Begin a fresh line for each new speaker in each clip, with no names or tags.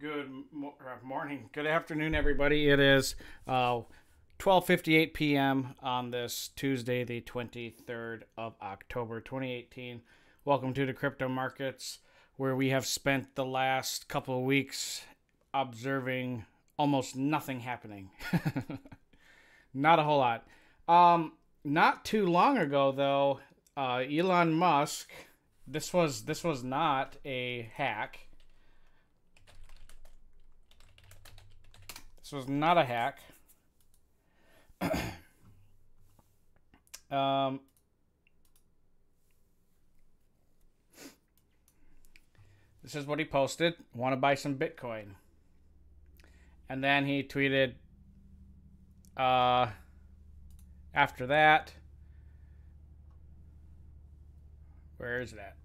Morning, good afternoon, everybody. It is 12:58 p.m. on this Tuesday, the 23rd of October, 2018. Welcome to the Crypto Markets, where we have spent the last couple of weeks observing almost nothing happening. Not a whole lot. Not too long ago, though, Elon Musk. This was not a hack. This was not a hack. um, this is what he posted. Want to buy some Bitcoin. And then he tweeted after that. Where is that?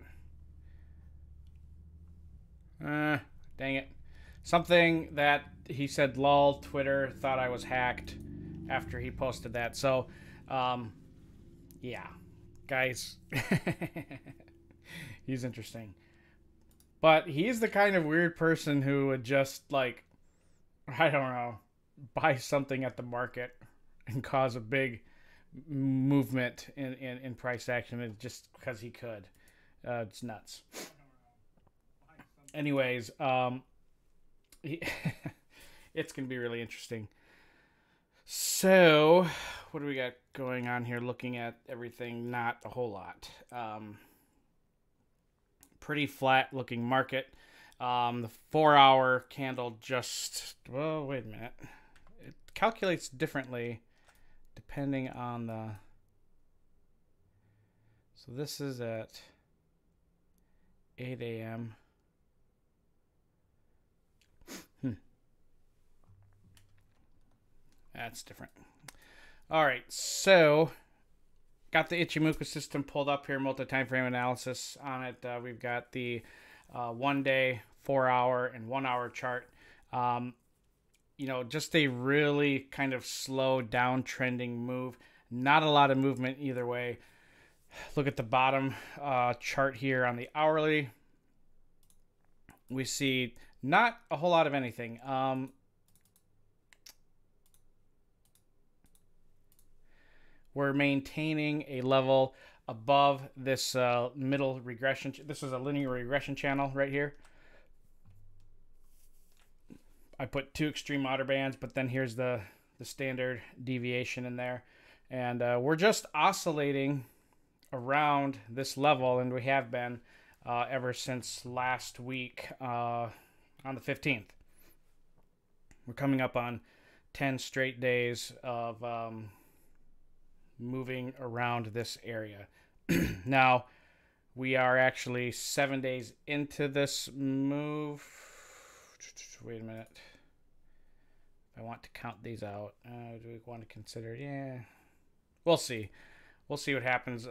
Dang it. Something that he said, lol, Twitter thought I was hacked after he posted that. So, yeah, guys, he's interesting. But he's the kind of weird person who would just, like, I don't know, buy something at the market and cause a big movement in price action just because he could. It's nuts. Anyways, it's going to be really interesting. So, what do we got going on here? Looking at everything, not a whole lot. Pretty flat looking market. The 4-hour candle just, well, wait a minute. It calculates differently depending on the, so this is at 8 a.m. That's different. All right, so got the Ichimoku system pulled up here, multi-time frame analysis on it. We've got the 1 day, 4-hour, and 1 hour chart. Just a really kind of slow downtrending move. Not a lot of movement either way. Look at the bottom chart here on the hourly. We see not a whole lot of anything. We're maintaining a level above this middle regression. This is a linear regression channel right here. I put 2 extreme outer bands, but then here's the standard deviation in there. And we're just oscillating around this level, and we have been ever since last week on the 15th. We're coming up on 10 straight days of moving around this area. Now, we are actually 7 days into this move. Wait a minute. I want to count these out. Do we want to consider? Yeah. We'll see. We'll see what happens.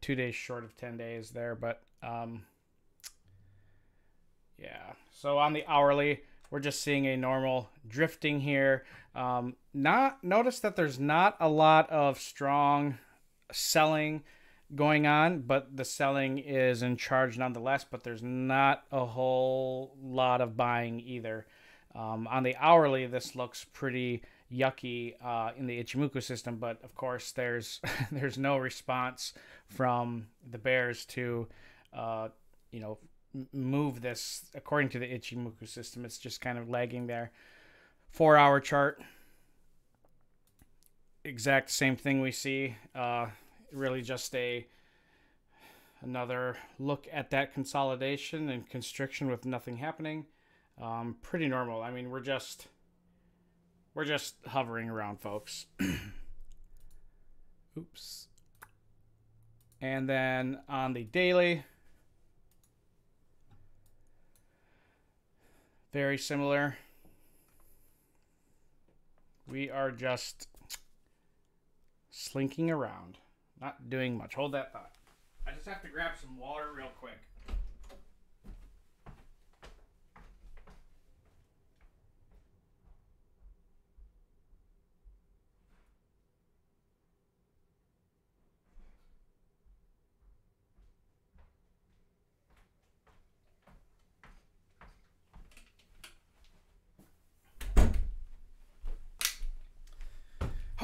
2 days short of 10 days there, but yeah. So on the hourly, we're just seeing a normal drifting here. Notice that there's not a lot of strong selling going on, but the selling is in charge nonetheless, but there's not a whole lot of buying either. On the hourly, this looks pretty yucky in the Ichimoku system, but of course there's there's no response from the bears to move this according to the Ichimoku system. It's just kind of lagging there. 4-hour chart, exact same thing we see. Really just another look at that consolidation and constriction with nothing happening. Pretty normal. I mean, we're just hovering around, folks. Oops. And then on the daily, very similar. We are just slinking around, not doing much. Hold that thought. I just have to grab some water real quick.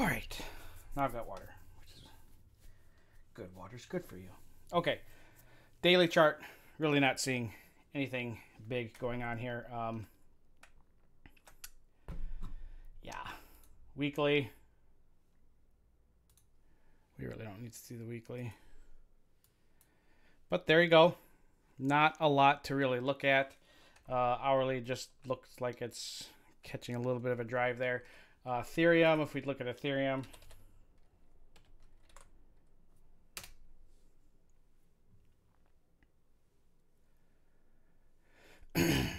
All right. Now I've got water, which is good. Water's good for you. Okay. Daily chart. Really not seeing anything big going on here. Yeah. Weekly. We really don't need to see the weekly. But there you go. Not a lot to really look at. Hourly just looks like it's catching a little bit of a drive there. Ethereum, if we look at Ethereum. Okay,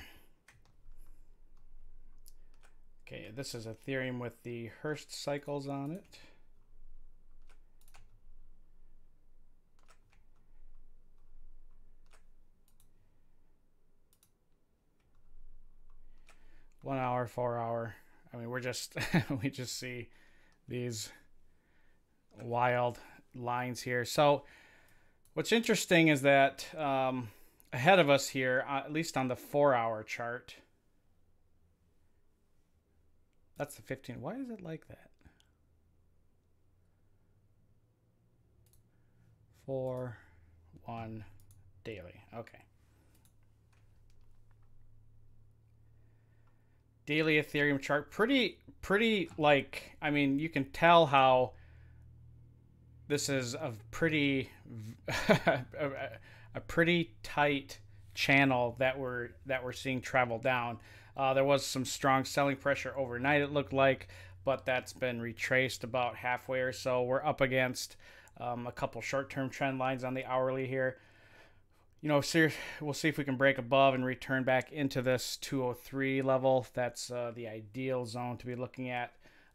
this is Ethereum with the Hurst cycles on it. One hour, 4 hour. I mean, we're just we just see these wild lines here. So what's interesting is that ahead of us here, at least on the 4 hour chart, that's the 15. Why is it like that? 4, 1, daily. Okay. Daily Ethereum chart. Pretty like, I mean, you can tell how this is a pretty a pretty tight channel that we're seeing travel down. There was some strong selling pressure overnight, it looked like, but that's been retraced about halfway or so. We're up against a couple short-term trend lines on the hourly here. You know, we'll see if we can break above and return back into this 203 level. That's the ideal zone to be looking at.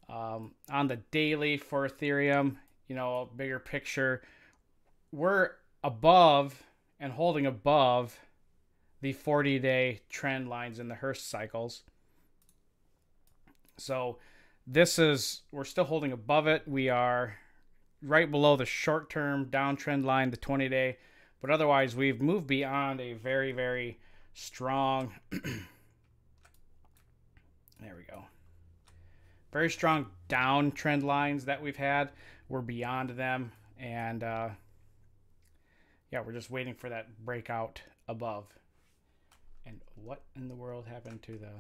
On the daily for Ethereum, you know, bigger picture, we're above and holding above the 40-day trend lines in the Hurst cycles. So we're still holding above it. We are right below the short-term downtrend line, the 20-day. But otherwise, we've moved beyond a very, very strong, there we go, very strong downtrend lines that we've had. We're beyond them. And, yeah, we're just waiting for that breakout above. And what in the world happened to the...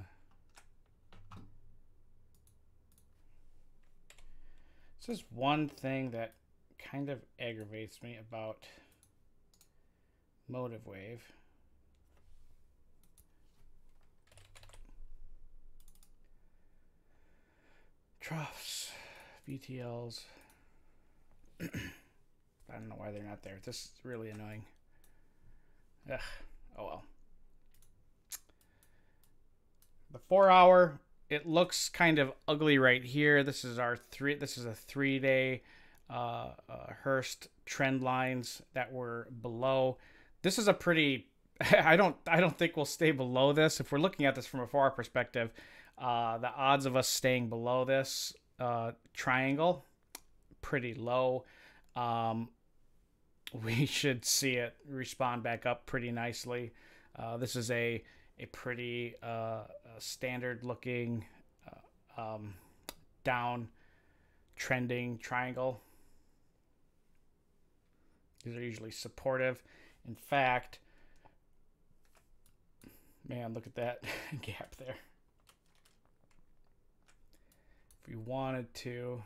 This is one thing that kind of aggravates me about Motive Wave. Troughs, BTLs. I don't know why they're not there. This is really annoying. Ugh. Oh well. The 4 hour, it looks kind of ugly right here. This is a 3-day Hurst trend lines that were below. This is a pretty, I don't think we'll stay below this. If we're looking at this from a 4 hour perspective, the odds of us staying below this triangle, pretty low. We should see it respond back up pretty nicely. This is a pretty standard looking down trending triangle. These are usually supportive. In fact, man, look at that gap there. If we wanted to,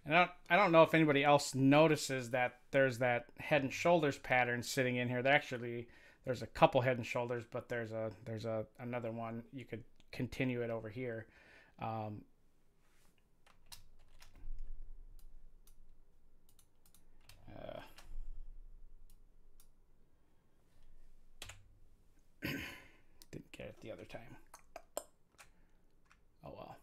and I don't know if anybody else notices that there's that head and shoulders pattern sitting in here. There's a couple head and shoulders, but there's another one. You could continue it over here. Didn't get it the other time. Oh well.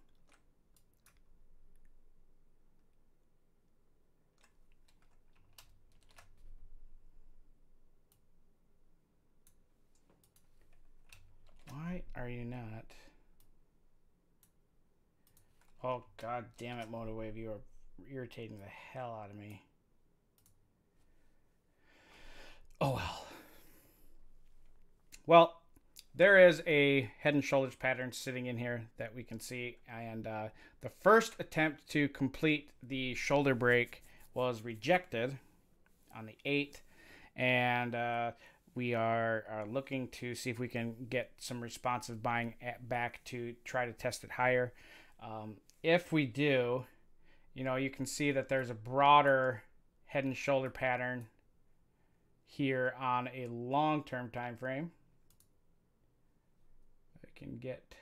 Why are you not? Oh god damn it, Motorwave, you are irritating the hell out of me. Oh well. Well, there is a head and shoulders pattern sitting in here that we can see. And the first attempt to complete the shoulder break was rejected on the 8th. And we are looking to see if we can get some responsive buying back to try to test it higher. If we do, you can see that there's a broader head and shoulder pattern here on a long-term time frame. I can get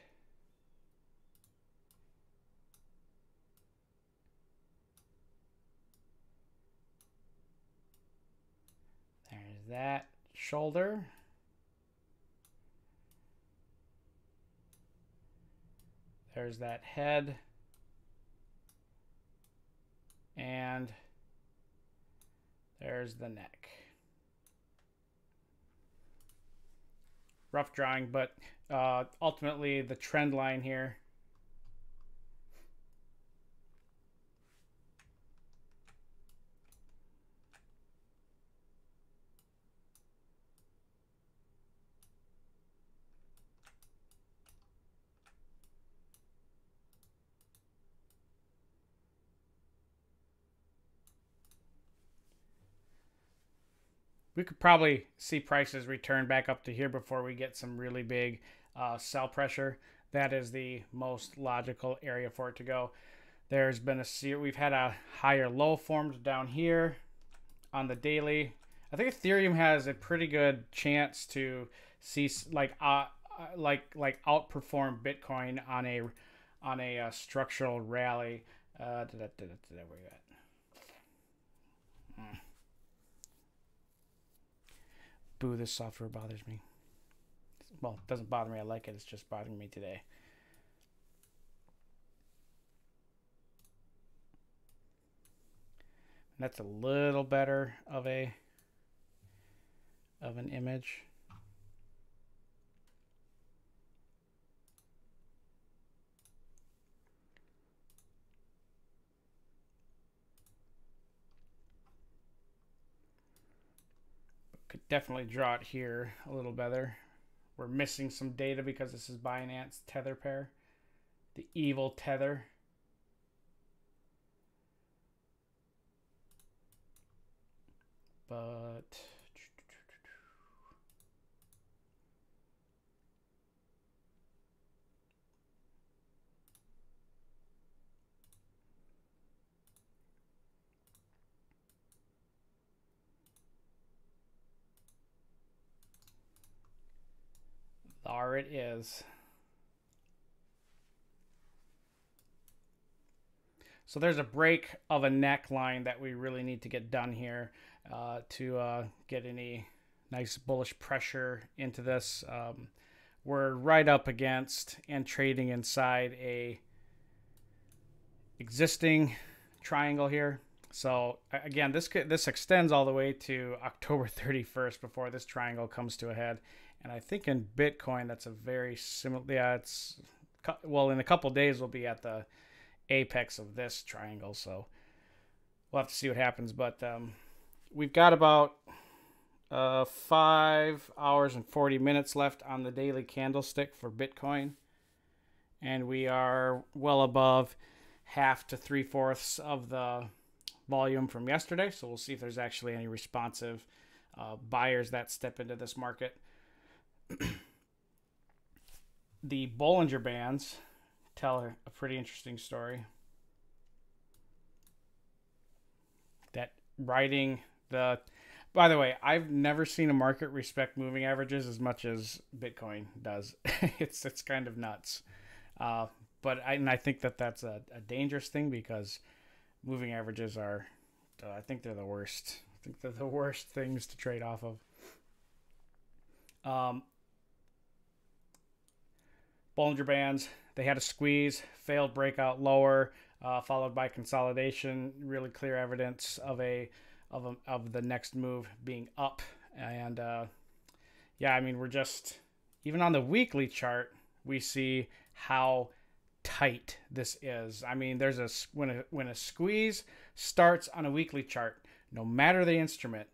there's that shoulder. There's that head. And there's the neck. Rough drawing, but ultimately the trend line here we could probably see prices return back up to here before we get some really big sell pressure. That is the most logical area for it to go. There's been we've had a higher low formed down here on the daily. I think Ethereum has a pretty good chance to see like outperform Bitcoin on a structural rally. Where you at? Boo, this software bothers me. Well, it doesn't bother me. I like it. It's just bothering me today. And that's a little better of an image. Could definitely draw it here a little better. We're missing some data because this is Binance tether pair, the evil tether. But there it is. So there's a break of a neckline that we really need to get done here to get any nice bullish pressure into this. We're right up against and trading inside a existing triangle here. So again, this extends all the way to October 31st before this triangle comes to a head. And I think in Bitcoin, that's a very similar. Yeah, well, in a couple days, we'll be at the apex of this triangle. So we'll have to see what happens. But we've got about 5 hours and 40 minutes left on the daily candlestick for Bitcoin. And we are well above half to 3/4 of the volume from yesterday. So we'll see if there's actually any responsive buyers that step into this market. The Bollinger Bands tell a pretty interesting story. That riding the... By the way, I've never seen a market respect moving averages as much as Bitcoin does. It's kind of nuts. But I think that's a dangerous thing because moving averages are... I think they're the worst. I think they're the worst things to trade off of. Bollinger Bands, they had a squeeze, failed breakout lower, followed by consolidation. Really clear evidence of the next move being up. And yeah, I mean, we're just, even on the weekly chart, we see how tight this is. I mean, there's when a squeeze starts on a weekly chart, no matter the instrument,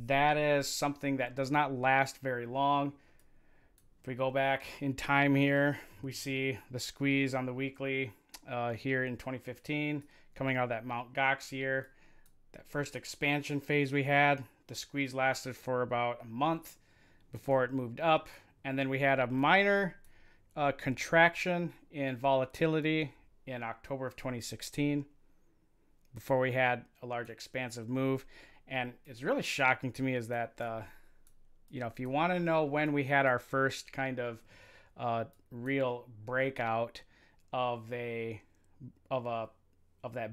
that is something that does not last very long. If we go back in time here, we see the squeeze on the weekly here in 2015, coming out of that Mt. Gox year. That first expansion phase we had, the squeeze lasted for about a month before it moved up. And then we had a minor contraction in volatility in October of 2016 before we had a large expansive move. And it's really shocking to me is that if you want to know when we had our first kind of real breakout of that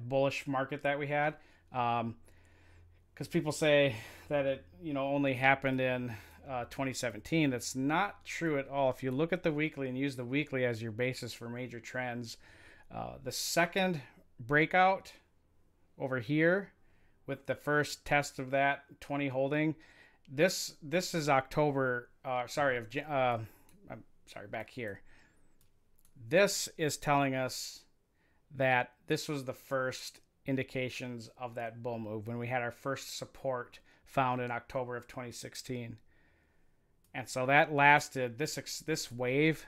bullish market that we had, because people say that it only happened in 2017. That's not true at all. If you look at the weekly and use the weekly as your basis for major trends, the second breakout over here with the first test of that 20 holding. This is October. Back here. This is telling us that this was the first indications of that bull move when we had our first support found in October of 2016. And so that lasted, this move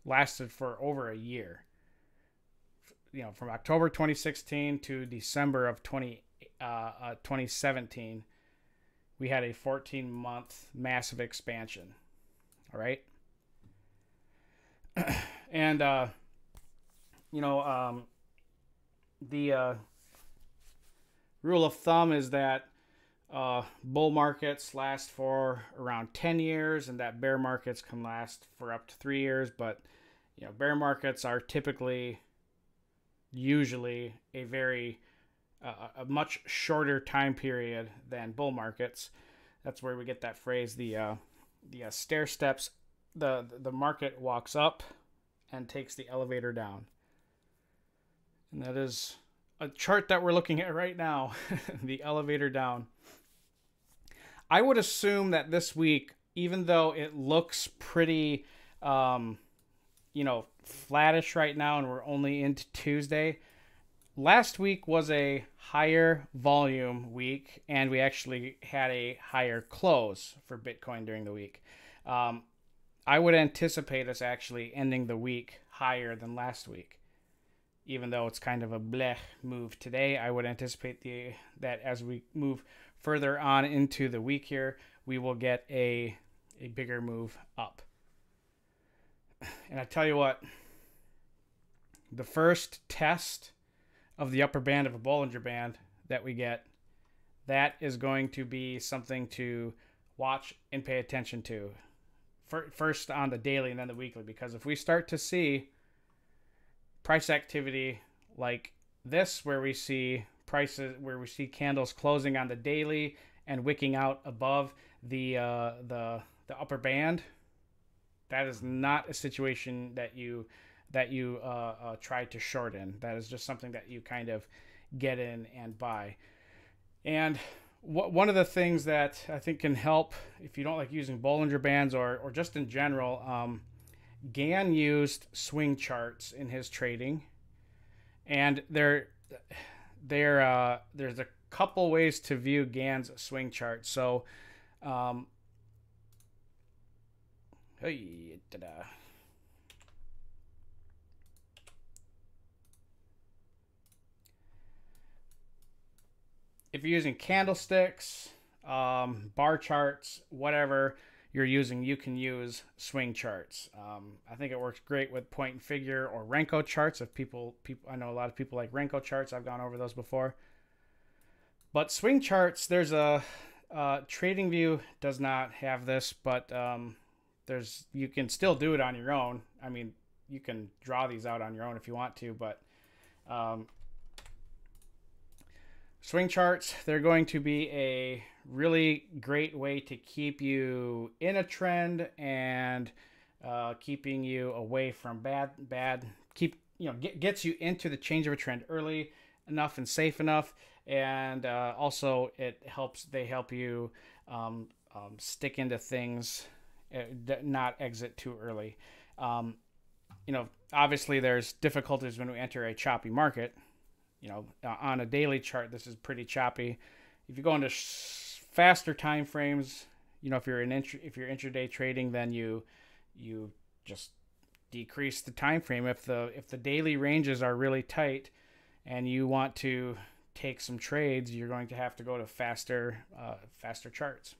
lasted for over a year. From October 2016 to December of 2017. We had a 14-month massive expansion. All right. And, the rule of thumb is that bull markets last for around 10 years and that bear markets can last for up to 3 years. But, bear markets are usually a much shorter time period than bull markets. That's where we get that phrase, the stair steps. The market walks up and takes the elevator down. And that is a chart that we're looking at right now, the elevator down. I would assume that this week, even though it looks pretty, flattish right now and we're only into Tuesday, last week was a higher volume week, and we actually had a higher close for Bitcoin during the week. I would anticipate us actually ending the week higher than last week. Even though it's kind of a blech move today, I would anticipate that as we move further on into the week here, we will get a bigger move up. And I tell you what, the first test of the upper band of a Bollinger Band that we get, that is going to be something to watch and pay attention to. First on the daily and then the weekly, because if we start to see price activity like this, where we see candles closing on the daily and wicking out above the upper band, that is not a situation that you try to short in. That is just something that you kind of get in and buy. And one of the things that I think can help if you don't like using Bollinger Bands or just in general, Gann used swing charts in his trading, and there's a couple ways to view Gann's swing chart. So, if you're using candlesticks, bar charts, whatever you're using, you can use swing charts. I think it works great with point and figure or Renko charts. If people, I know a lot of people like Renko charts. I've gone over those before. But swing charts, there's a TradingView does not have this, but you can still do it on your own. I mean, you can draw these out on your own if you want to, but swing charts, they're going to be a really great way to keep you in a trend and keeping you away from bad. Gets you into the change of a trend early enough and safe enough, and also they help you stick into things, not exit too early. Obviously there's difficulties when we enter a choppy market. On a daily chart, this is pretty choppy. If you go into faster time frames, if you're intraday trading, then you just decrease the time frame. If the daily ranges are really tight and you want to take some trades, you're going to have to go to faster charts.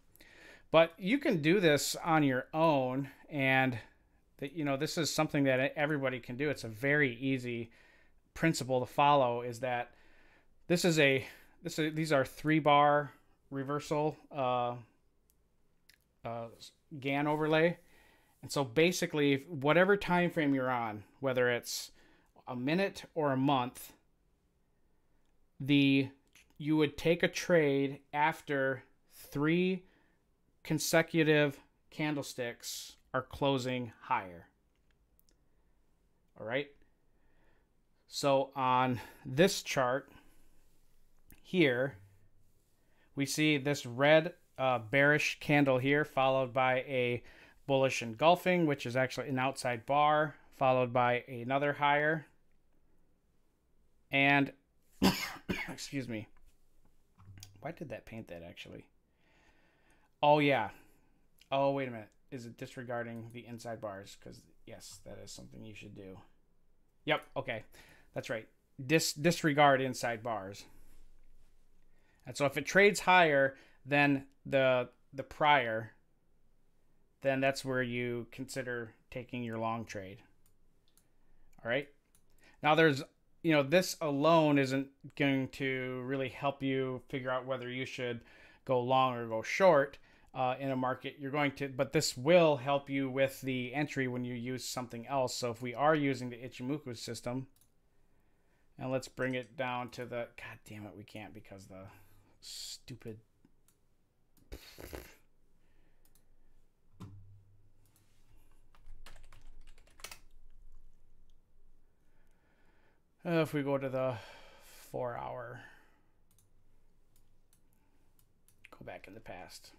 But you can do this on your own, and this is something that everybody can do. It's a very easy principle to follow. Is that these are 3-bar reversal Gann overlay. And so basically, whatever time frame you're on, whether it's a minute or a month, you would take a trade after 3 consecutive candlesticks are closing higher. All right. So on this chart here, we see this red bearish candle here, followed by a bullish engulfing, which is actually an outside bar, followed by another higher. And excuse me. Why did that paint that actually? Oh, yeah. Oh, wait a minute. Is it disregarding the inside bars? Because, yes, that is something you should do. Yep, okay. That's right. Disregard inside bars. And so if it trades higher than the prior, then that's where you consider taking your long trade. All right. Now there's, this alone isn't going to really help you figure out whether you should go long or go short in a market. But this will help you with the entry when you use something else. So if we are using the Ichimoku system, and let's bring it down to God damn it, we can't because the stupid. If we go to the 4-hour, go back in the past.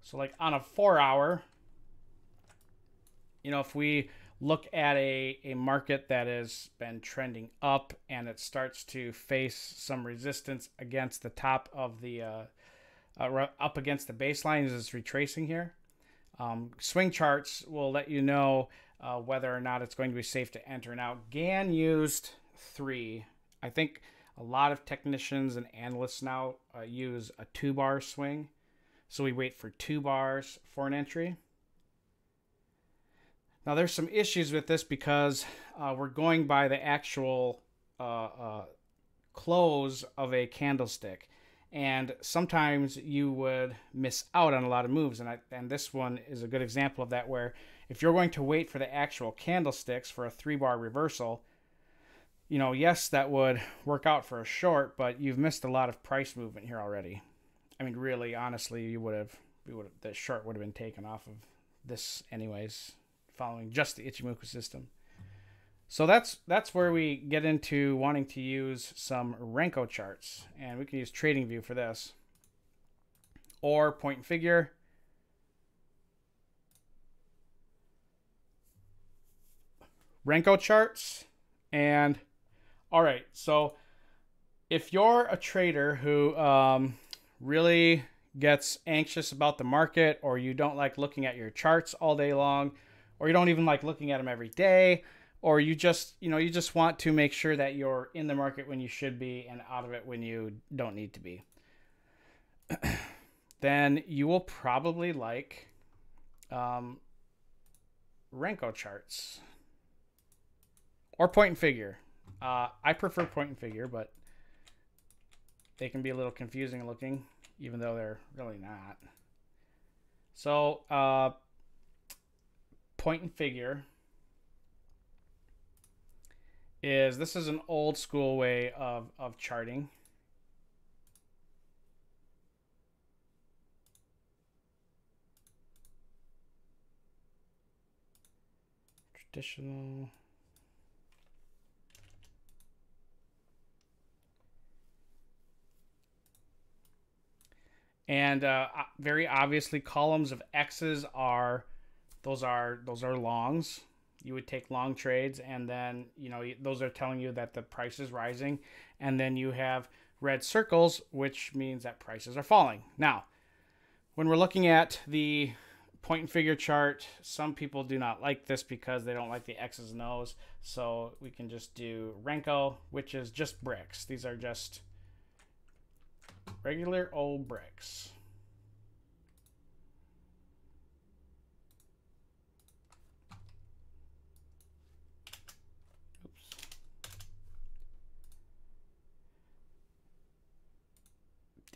So like on a 4-hour, if we look at a market that has been trending up and it starts to face some resistance against the top of the, up against the baseline as it's retracing here. Swing charts will let you know whether or not it's going to be safe to enter. Now, Gann used 3. I think a lot of technicians and analysts now use a 2-bar swing. So we wait for 2 bars for an entry. Now, there's some issues with this because we're going by the actual close of a candlestick. And sometimes you would miss out on a lot of moves. And this one is a good example of that, where if you're going to wait for the actual candlesticks for a 3-bar reversal, yes, that would work out for a short, but you've missed a lot of price movement here already. I mean, really, honestly, the short would have been taken off of this anyways, following just the Ichimoku system. So that's where we get into wanting to use some Renko charts, and we can use TradingView for this, or point and figure. Renko charts. And all right, so if you're a trader who really gets anxious about the market, or you don't like looking at your charts all day long, or you don't even like looking at them every day, or you just want to make sure that you're in the market when you should be and out of it when you don't need to be, then you will probably like Renko charts or point and figure. I prefer point and figure, but they can be a little confusing looking, even though they're really not. So point and figure this is an old school way of charting. Traditional. And very obviously, columns of X's are longs. You would take long trades, and then those are telling you that the price is rising, and then you have red circles, which means that prices are falling. Now, When we're looking at the point and figure chart, some people do not like this because they don't like the X's and O's. So we can just do Renko, which is just bricks. These are just regular old bricks.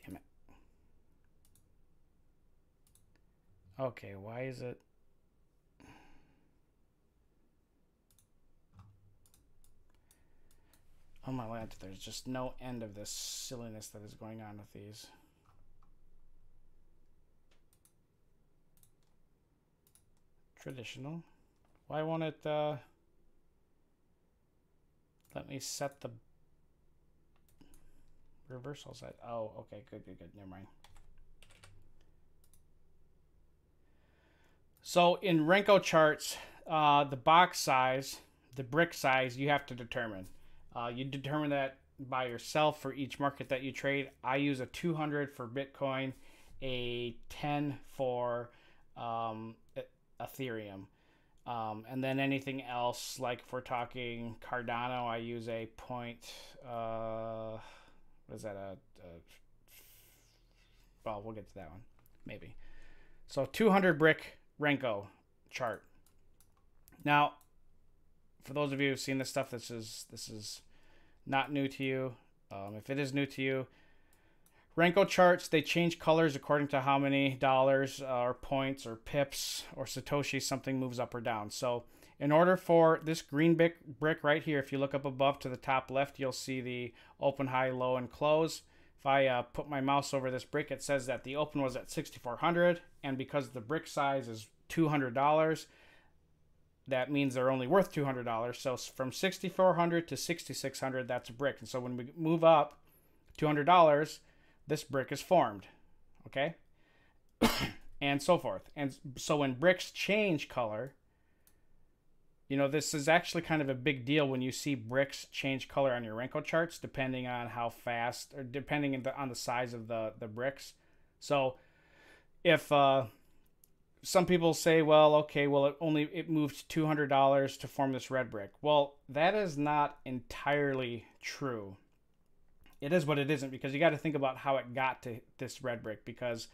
Damn it. Okay, why is it? Oh my lord, there's just no end of this silliness that is going on with these. Traditional. Why won't it let me set the reversal side? Oh, okay, good. Never mind. So in Renko charts, the box size, the brick size, you have to determine. You determine that by yourself for each market that you trade. I use a 200 for Bitcoin, a 10 for Ethereum. And then anything else, like if we're talking Cardano, I use a point, what is that? Well, we'll get to that one, maybe. So 200 brick Renko chart. Now, for those of you who've seen this stuff, this is not new to you. If it is new to you, Renko charts, they change colors according to how many dollars or points or pips or Satoshi something moves up or down. So in order for this green brick right here, if you look up above to the top left, you'll see the open, high, low, and close. If I put my mouse over this brick, it says that the open was at 6,400, and because the brick size is $200, that means they're only worth $200. So from 6,400 to 6,600, that's a brick. And so when we move up $200, this brick is formed, okay? And so forth. And so when bricks change color, you know, this is actually kind of a big deal when you see bricks change color on your Renko charts, depending on how fast, or depending on the size of the bricks. So if some people say, well, okay, well, it moved $200 to form this red brick. Well, that is not entirely true. It is what it isn't, because you got to think about how it got to this red brick. Because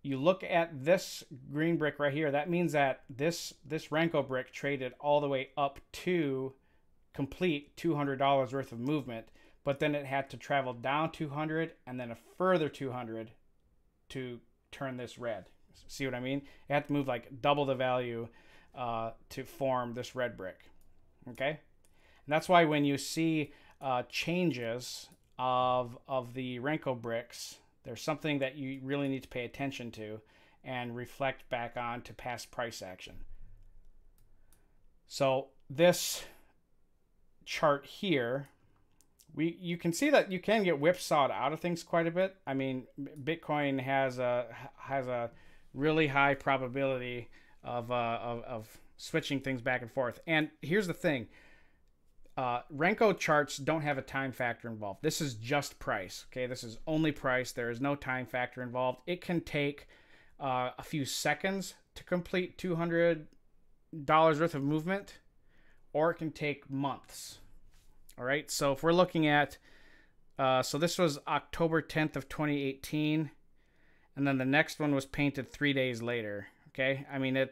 you look at this green brick right here, that means that this Renko brick traded all the way up to complete $200 worth of movement, but then it had to travel down 200 and then a further 200 to turn this red. See what I mean? It had to move like double the value to form this red brick. Okay, and that's why when you see changes of the Renko bricks, there's something that you really need to pay attention to and reflect back on to past price action. So this chart here, you can see that you can get whipsawed out of things quite a bit. I mean, Bitcoin has a really high probability of switching things back and forth. And here's the thing. Renko charts don't have a time factor involved. This is just price. Okay, this is only price. There is no time factor involved. It can take a few seconds to complete $200 worth of movement, or it can take months. All right, so if we're looking at, so this was October 10th of 2018, and then the next one was painted 3 days later. Okay, I mean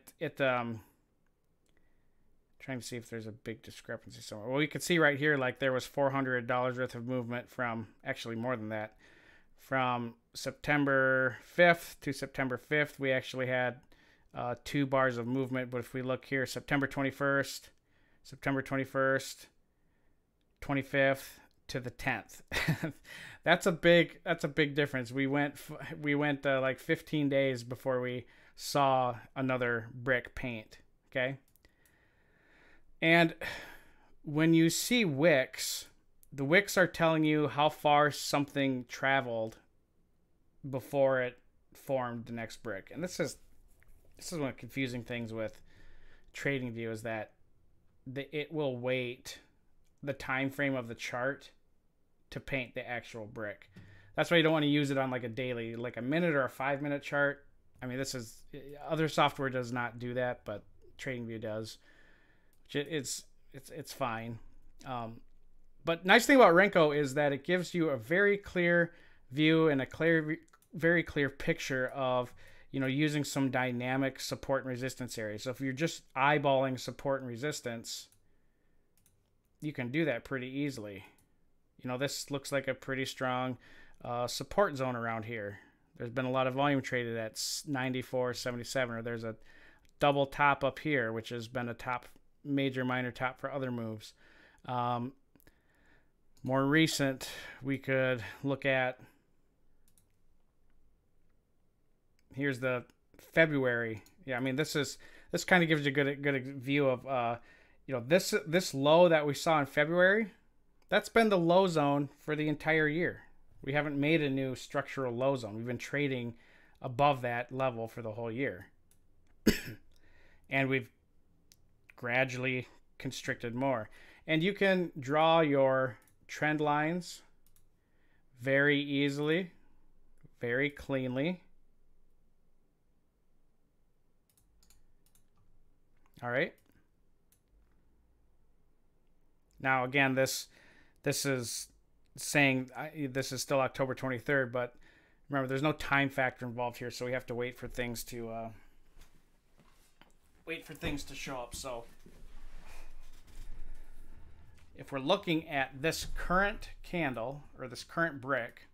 trying to see if there's a big discrepancy somewhere. Well, you can see right here, like there was $400 worth of movement from, actually more than that, from September 5th to September 5th. We actually had 2 bars of movement. But if we look here, September 21st, 25th to the 10th. That's a big difference. We went like 15 days before we saw another brick paint. Okay. And when you see wicks, the wicks are telling you how far something traveled before it formed the next brick. And this is one of the confusing things with TradingView, is that it will wait the time frame of the chart to paint the actual brick. That's why you don't want to use it on like a daily, like a minute or a 5-minute chart. I mean, this is, other software does not do that, but TradingView does. It's fine. But nice thing about Renko is that it gives you a very clear view and a very clear picture of, you know, using some dynamic support and resistance areas. So if you're just eyeballing support and resistance, you can do that pretty easily. You know, this looks like a pretty strong support zone around here. There's been a lot of volume traded at 94.77, or there's a double top up here, which has been a top, major minor top for other moves. More recent, we could look at, here's the February. Yeah, I mean, this kind of gives you a good view of, you know, this low that we saw in February, that's been the low zone for the entire year. We haven't made a new structural low zone. We've been trading above that level for the whole year. And we've gradually constricted more. And you can draw your trend lines very easily, very cleanly. All right. Now, again, this is saying this is still October 23rd, but remember, there's no time factor involved here, so we have to wait for things to show up. So if we're looking at this current candle or this current brick,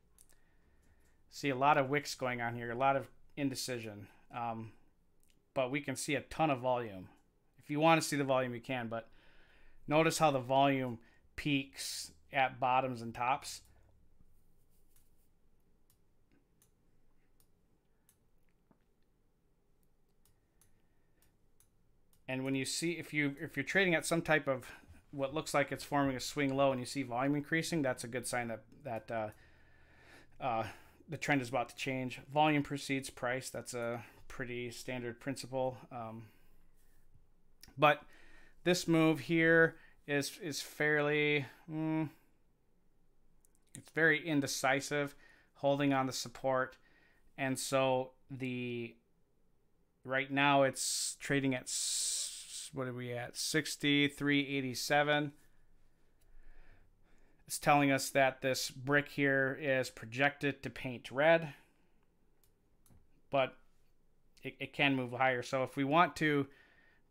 see a lot of wicks going on here, a lot of indecision, but we can see a ton of volume. If you want to see the volume, you can, but notice how the volume peaks at bottoms and tops. And when you see, if you're trading at some type of what looks like it's forming a swing low and you see volume increasing, that's a good sign that the trend is about to change. Volume precedes price. That's a pretty standard principle. But this move here is fairly, it's very indecisive, holding on the support. And so right now it's trading at, what are we at? 63.87. It's telling us that this brick here is projected to paint red, but it can move higher. So if we want to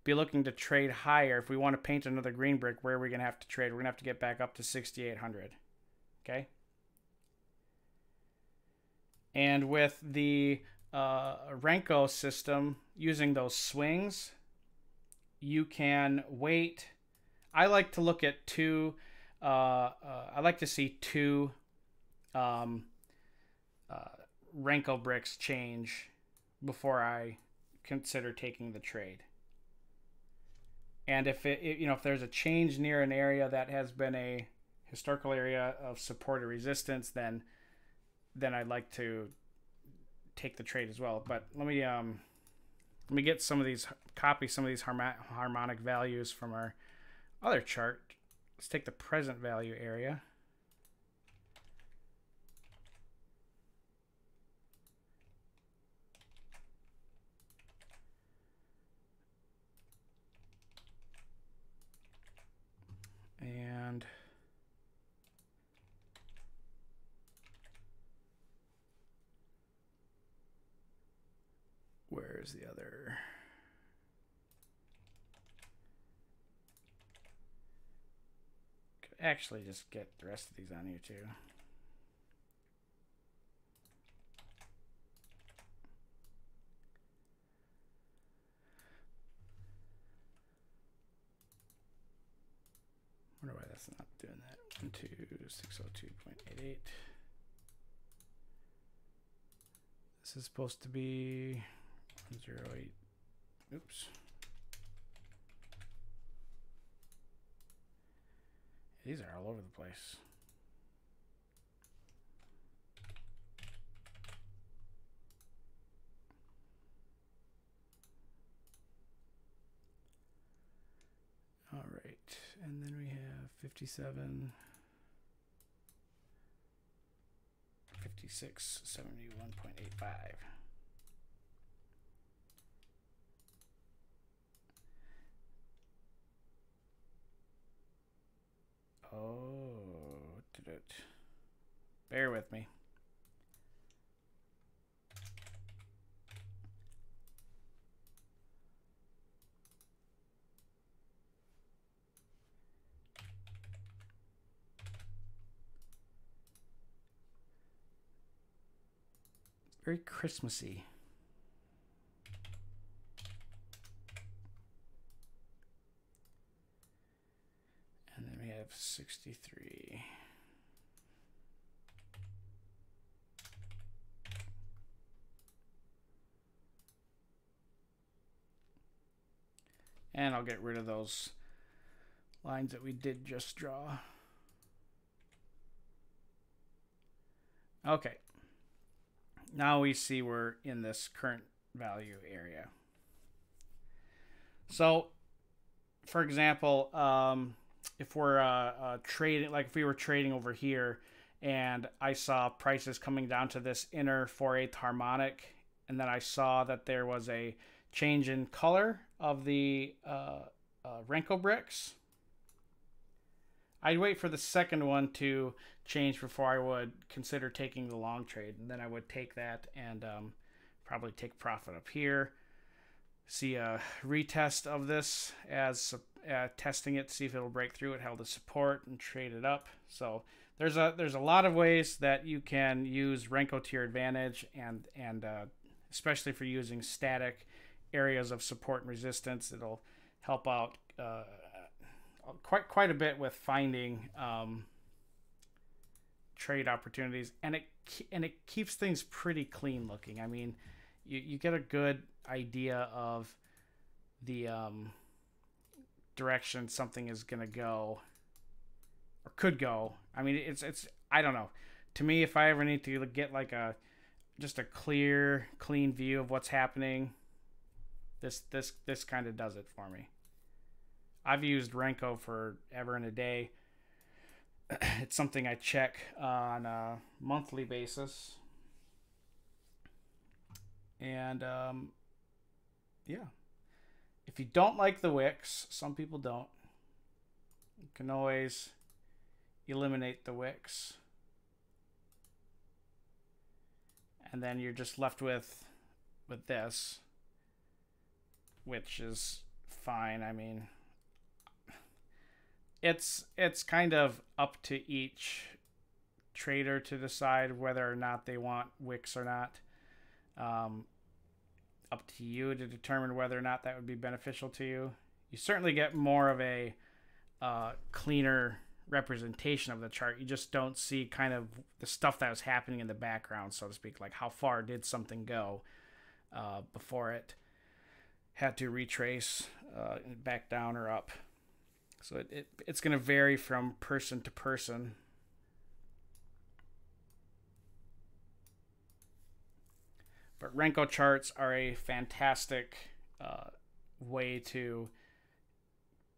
be looking to trade higher, if we want to paint another green brick, where are we going to have to trade? We're going to have to get back up to 6,800. Okay. And with the Renko system, using those swings, you can wait. I like to look at two. I like to see two Renko bricks change before I consider taking the trade. And if if there's a change near an area that has been a historical area of support or resistance, then I'd like to take the trade as well. But let me get some of these, copy some of these harmonic values from our other chart. Let's take the present value area. And where's the other? Could actually just get the rest of these on here too. Wonder why that's not doing that. 12602.88. This is supposed to be 108. Oops. These are all over the place. All right, and then we have 57, 56, 71.85. Bear with me. Very Christmassy. And then we have 63. And I'll get rid of those lines that we did just draw. Okay. Now we see we're in this current value area. So, for example, if we're trading, like if we were trading over here and I saw prices coming down to this inner 4/8 harmonic, and then I saw that there was a change in color of the Renko bricks, I'd wait for the second one to change before I would consider taking the long trade. And then I would take that and probably take profit up here. See a retest of this as testing it to see if it'll break through. It held the support and trade it up. So there's a lot of ways that you can use Renko to your advantage, and especially for using static areas of support and resistance. It'll help out quite a bit with finding trade opportunities, and it keeps things pretty clean looking. I mean, you get a good idea of the direction something is gonna go or could go. I mean, it's I don't know. To me, if I ever need to get like just a clear, clean view of what's happening, this kind of does it for me. I've used Renko forever and a day. It's something I check on a monthly basis. And yeah. If you don't like the wicks, some people don't, you can always eliminate the wicks. And then you're just left with this, which is fine. I mean, it's kind of up to each trader to decide whether or not they want wicks or not. Up to you to determine whether or not that would be beneficial to you. You certainly get more of a cleaner representation of the chart. You just don't see kind of the stuff that was happening in the background, so to speak, like how far did something go before it had to retrace back down or up. So it's going to vary from person to person. But Renko charts are a fantastic way to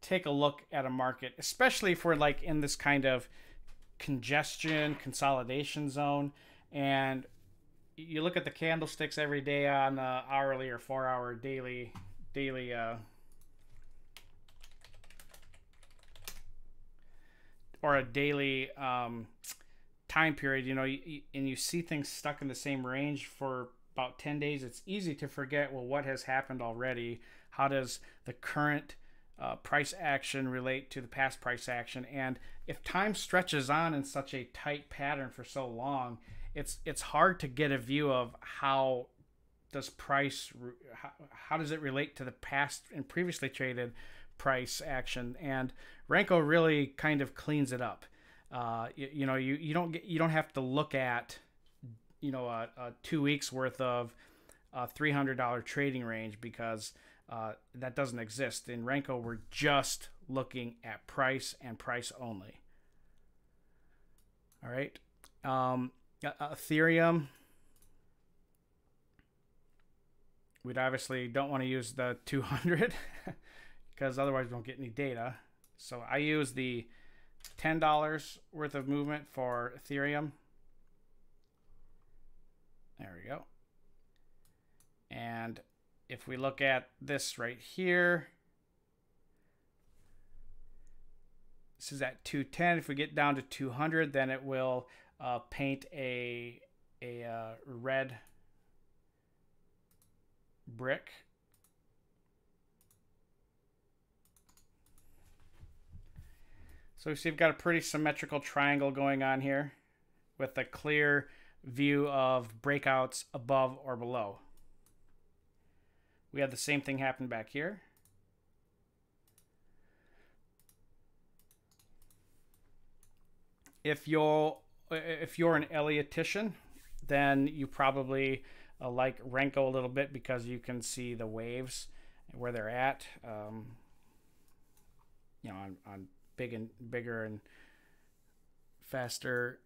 take a look at a market, especially if we're like in this kind of congestion, consolidation zone. And you look at the candlesticks every day on hourly or 4-hour daily or a daily time period, you know, and you see things stuck in the same range for about 10 days, it's easy to forget, well, what has happened already? How does the current price action relate to the past price action? And if time stretches on in such a tight pattern for so long, it's hard to get a view of how does it relate to the past and previously traded price action. And Renko really kind of cleans it up. You don't have to look at a 2 weeks worth of $300 trading range, because that doesn't exist. In Renko, we're just looking at price and price only. All right. Ethereum, we'd obviously don't want to use the 200 because otherwise we won't get any data. So I use the $10 worth of movement for Ethereum. There we go. And if we look at this right here, This is at 210. If we get down to 200, then it will paint a red brick. So we see we've got a pretty symmetrical triangle going on here with a clear view of breakouts above or below. We had the same thing happen back here. If you're an Elliotician, then you probably like Renko a little bit because you can see the waves where they're at. You know, on bigger and faster,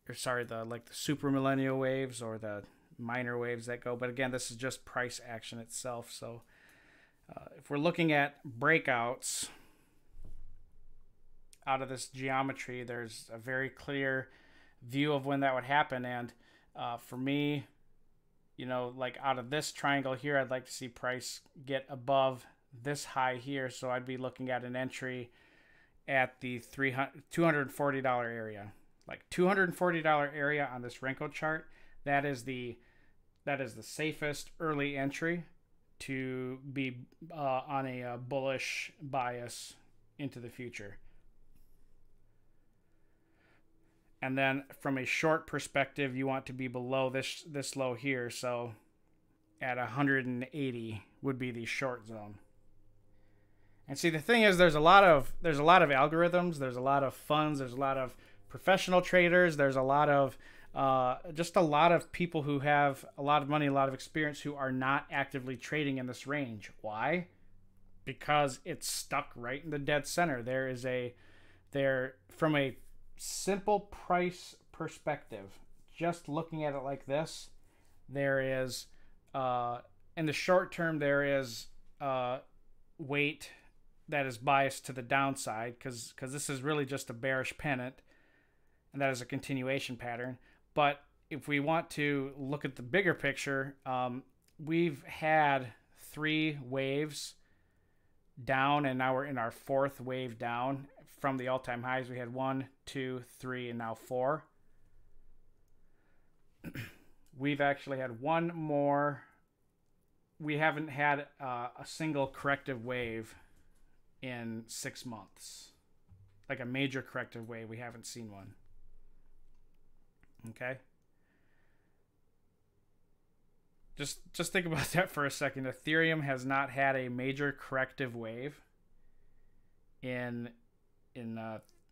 or sorry, the super millennial waves or the minor waves that go. But again, this is just price action itself. So if we're looking at breakouts out of this geometry, there's a very clear view of when that would happen. And for me, you know, like out of this triangle here, I'd like to see price get above this high here. So I'd be looking at an entry at the $240 area. Like $240 area on this Renko chart, that is the safest early entry to be on a bullish bias into the future. And then from a short perspective, you want to be below this low here. So at 180 would be the short zone. And see, the thing is, there's a lot of algorithms, there's a lot of funds, there's a lot of professional traders, there's a lot of just a lot of people who have a lot of money, a lot of experience, who are not actively trading in this range. Why? Because it's stuck right in the dead center. From a simple price perspective, just looking at it like this, there is in the short term there is weight that is biased to the downside because this is really just a bearish pennant, and that is a continuation pattern. But if we want to look at the bigger picture, we've had 3 waves down, and now we're in our 4th wave down from the all-time highs. We had 1, 2, 3, and now 4. We've actually had one more. We haven't had a single corrective wave in 6 months. Like a major corrective wave, we haven't seen one. Okay? Just think about that for a second. Ethereum has not had a major corrective wave in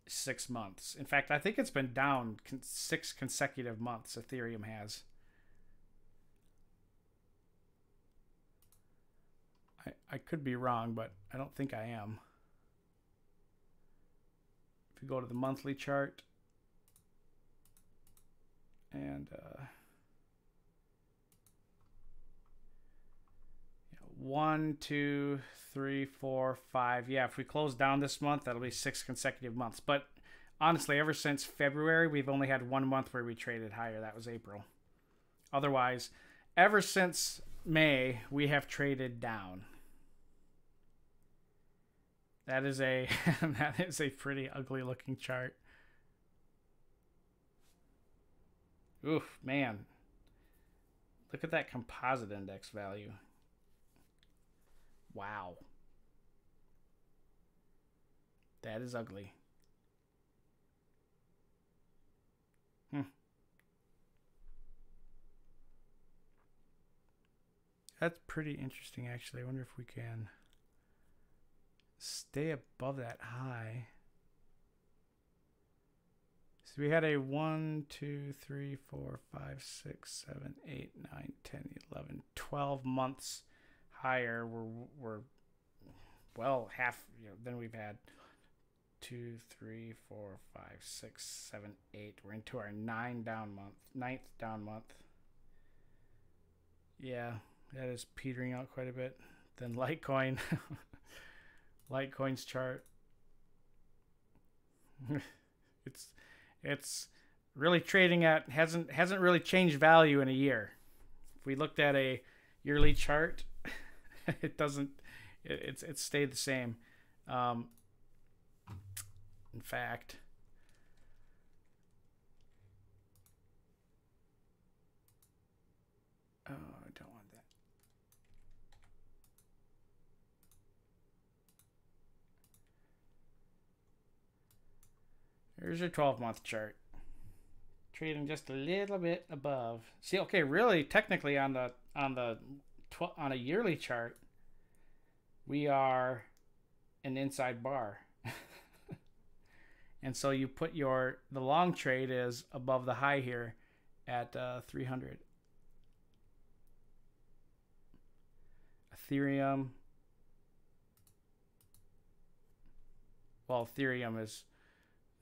6 months. In fact, I think it's been down 6 consecutive months. Ethereum has. I could be wrong, but I don't think I am. If you go to the monthly chart and 1, 2, 3, 4, 5. Yeah, if we close down this month, that'll be 6 consecutive months. But honestly, ever since February, we've only had 1 month where we traded higher. That was April. Otherwise, ever since May, we have traded down. That is a pretty ugly looking chart. Oof, man. Look at that composite index value. Wow. That is ugly. That's pretty interesting, actually. I wonder if we can stay above that high. So we had a 1, 2, 3, 4, 5, 6, 7, 8, 9, 10, 11, 12 months higher. We're well half, then we've had 2, 3, 4, 5, 6, 7, 8. We're into our 9th down month. Yeah, that is petering out quite a bit. Then Litecoin. Litecoin's chart. It's really trading at hasn't really changed value in a year. If we looked at a yearly chart, it's stayed the same. in fact. Oh, I don't want that. Here's your 12-month chart. Trading just a little bit above. See, okay, really, technically on a yearly chart, we are an inside bar. And so you put the long trade is above the high here at 300. Ethereum. Well, Ethereum is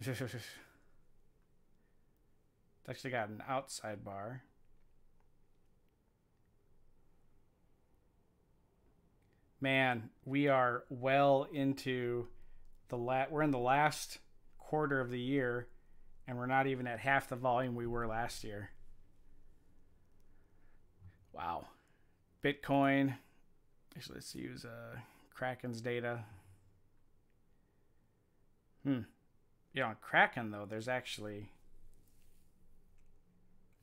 it's actually got an outside bar. Man, we are well into we're in the last quarter of the year, and we're not even at half the volume we were last year. Wow. Bitcoin. Actually, let's use Kraken's data. You know, on Kraken though, there's actually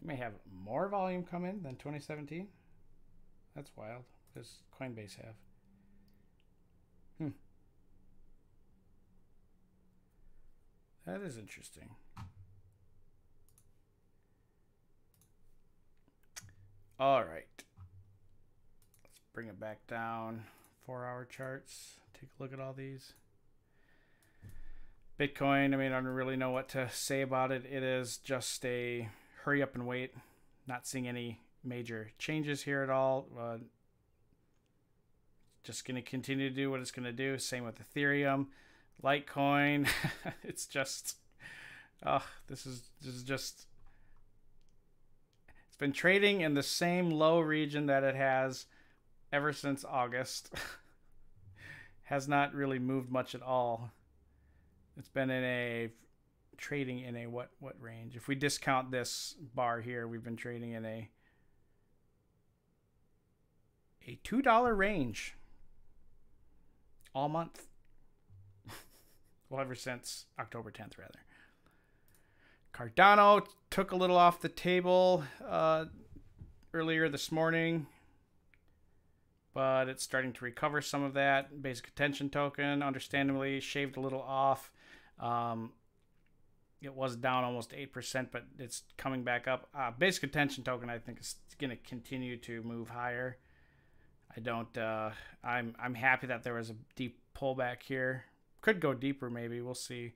we may have more volume come in than 2017. That's wild. What does Coinbase have? That is interesting. All right. Let's bring it back down. 4-hour charts. Take a look at all these. Bitcoin, I mean, I don't really know what to say about it. It is just a hurry up and wait. Not seeing any major changes here at all. Just going to continue to do what it's going to do. Same with Ethereum. Litecoin. It's just, this is just, it's been trading in the same low region that it has ever since August. Has not really moved much at all. It's been trading in a what range? If we discount this bar here, we've been trading in a $2 range all month. Well, ever since October 10th, rather. Cardano took a little off the table earlier this morning, but it's starting to recover some of that. Basic attention token, understandably, shaved a little off. It was down almost 8%, but it's coming back up. Basic attention token, I think, is going to continue to move higher. I'm happy that there was a deep pullback here. Could go deeper, maybe. We'll see.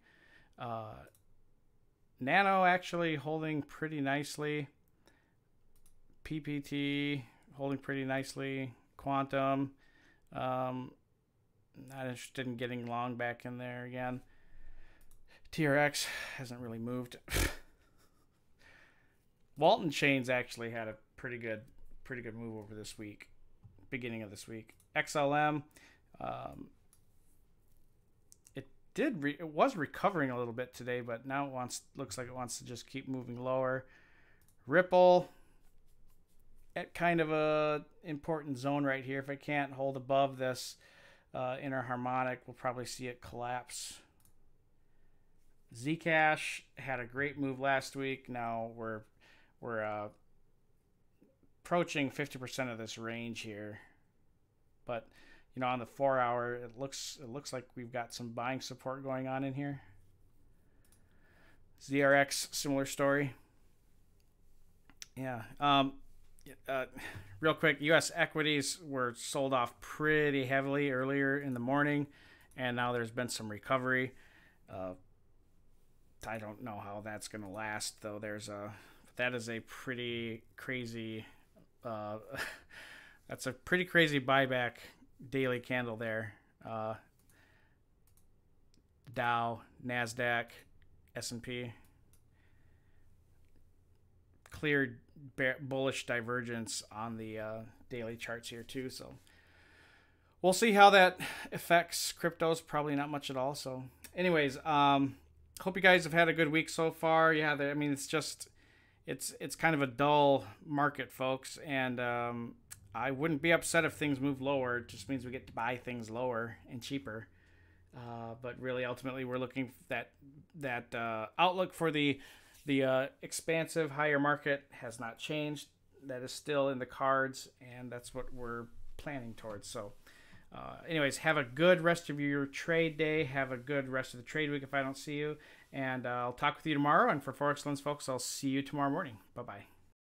Nano actually holding pretty nicely. PPT holding pretty nicely. Quantum. Not interested in getting long back in there again. TRX hasn't really moved. Walton Chains actually had a pretty good move over this week. Beginning of this week. XLM. It was recovering a little bit today, but now looks like it wants to just keep moving lower. Ripple at kind of a important zone right here. If it can't hold above this inner harmonic, we'll probably see it collapse. Zcash had a great move last week. Now we're approaching 50% of this range here, but you know, on the 4-hour, it looks like we've got some buying support going on in here. ZRX, similar story. Yeah. Real quick, U.S. equities were sold off pretty heavily earlier in the morning, and now there's been some recovery. I don't know how that's going to last, though. That is a pretty crazy. That's a pretty crazy buyback. Daily candle there. Dow, NASDAQ, S&P. Clear bullish divergence on the daily charts here too. So we'll see how that affects cryptos. Probably not much at all. So anyways, hope you guys have had a good week so far. Yeah, I mean, it's kind of a dull market, folks. And I wouldn't be upset if things move lower. It just means we get to buy things lower and cheaper. But really, ultimately, we're looking at that outlook for the expansive higher market has not changed. That is still in the cards, and that's what we're planning towards. So, anyways, have a good rest of your trade day. Have a good rest of the trade week if I don't see you. And I'll talk with you tomorrow. And for Forex Lens folks, I'll see you tomorrow morning. Bye-bye.